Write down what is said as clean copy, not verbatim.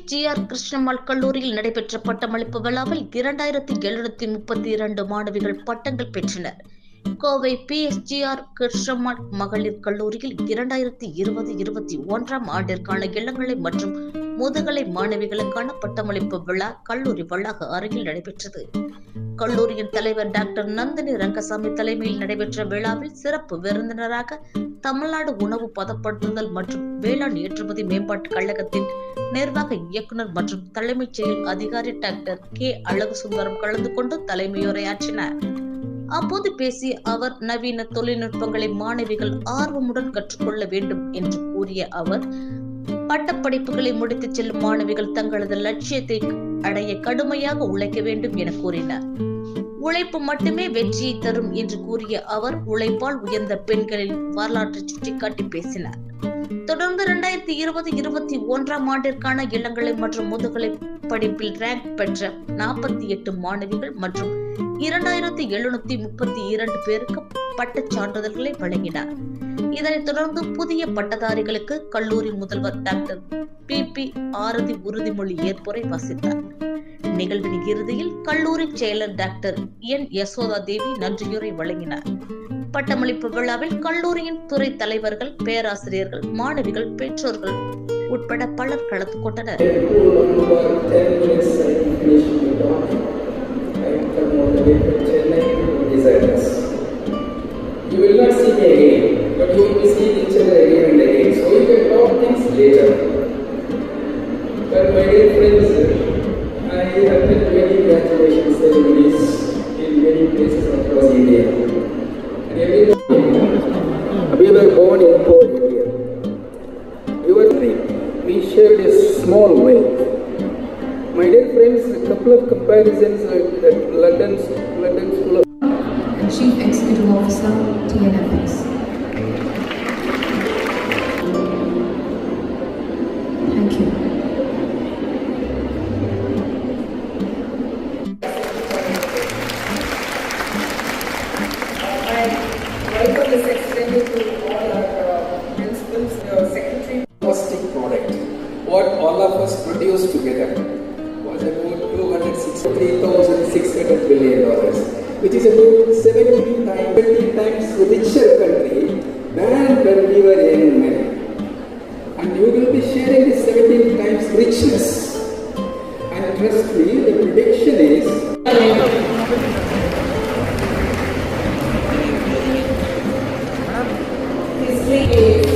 PSGR Krishnammal கல்லூரியில் நடைபெற்ற பட்டமளிப்பு விழாவில் 2732 மாணவிகள் பட்டங்கள் பெற்றனர். கோவை PSGR கிருஷ்ணம்மாள் மகளிர் கல்லூரியில் 2020-21 ஆண்டிற்கான இளங்கலை மற்றும் முதுகலை மாணவிகளுக்கான பட்டமளிப்பு விழா கல்லூரி வளாக அருகில் நடைபெற்றது. கல்லூரியின் தலைவர் டாக்டர் நந்தினி ரங்கசாமி தலைமையில் நடைபெற்ற விழாவில் சிறப்பு விருந்தினராக தமிழ்நாடு உணவு பதப்படுத்துதல் மற்றும் வேளாண் ஏற்றுமதி மேம்பாட்டு கழகத்தின் நிர்வாக இயக்குநர் மற்றும் தலைமைச் செயல் அதிகாரி டாக்டர் கே அழகுசுந்தரம் கலந்து கொண்டு தலைமையுரையாற்றினார். அப்போது பேசிய அவர், நவீன தொழில்நுட்பங்களை மாணவிகள் ஆர்வமுடன் கற்றுக்கொள்ள வேண்டும் என்று கூறிய அவர், பட்டப்படிப்புகளை முடித்துச் செல்லும் மாணவிகள் தங்களது லட்சியத்தை அடைய கடுமையாக உழைக்க வேண்டும் என கூறினார். உழைப்பு மட்டுமே வெற்றியை தரும் என்று கூறிய அவர், உழைப்பால் உயர்ந்த பெண்களின் வரலாற்றை சுட்டிக்காட்டி பேசினார். தொடர்ந்து 2020-21 ஆண்டிற்கான இளங்கலை மற்றும் முதுகலை படிப்பில் ரேங்க் பெற்ற 48 மாணவிகள் மற்றும் 2732 பேருக்கு பட்டச் சான்றிதழ்களை வழங்கினார். இதனைத் தொடர்ந்து புதிய பட்டதாரிகளுக்கு கல்லூரி முதல்வர் டாக்டர் PP ஆரதி உறுதிமொழி ஏற்புரை வாசித்தார். நிகழ்வின் இறுதியில் கல்லூரி செயலர் டாக்டர் N யசோதா தேவி நன்றியுரை வழங்கினார். பட்டமளிப்பு விழாவில் கல்லூரியின் துறை தலைவர்கள், பேராசிரியர்கள், மாணவிகள், பெற்றோர்கள் உட்பட பலர் கலந்து கொண்டனர். I attended many graduation ceremonies in many places across India. We were born in poor India. We shared a small way. My dear friends, a couple of comparisons at London School of and Chief Executive Officer, TNFX. Thank you. Welcome this extended to all our principals, secretary. Plastic product, what all of us produced together was about $263,600 billion, which is about 17 times richer country than when we were young men. And you will be sharing this 17 times richness. And trust me, the prediction is history is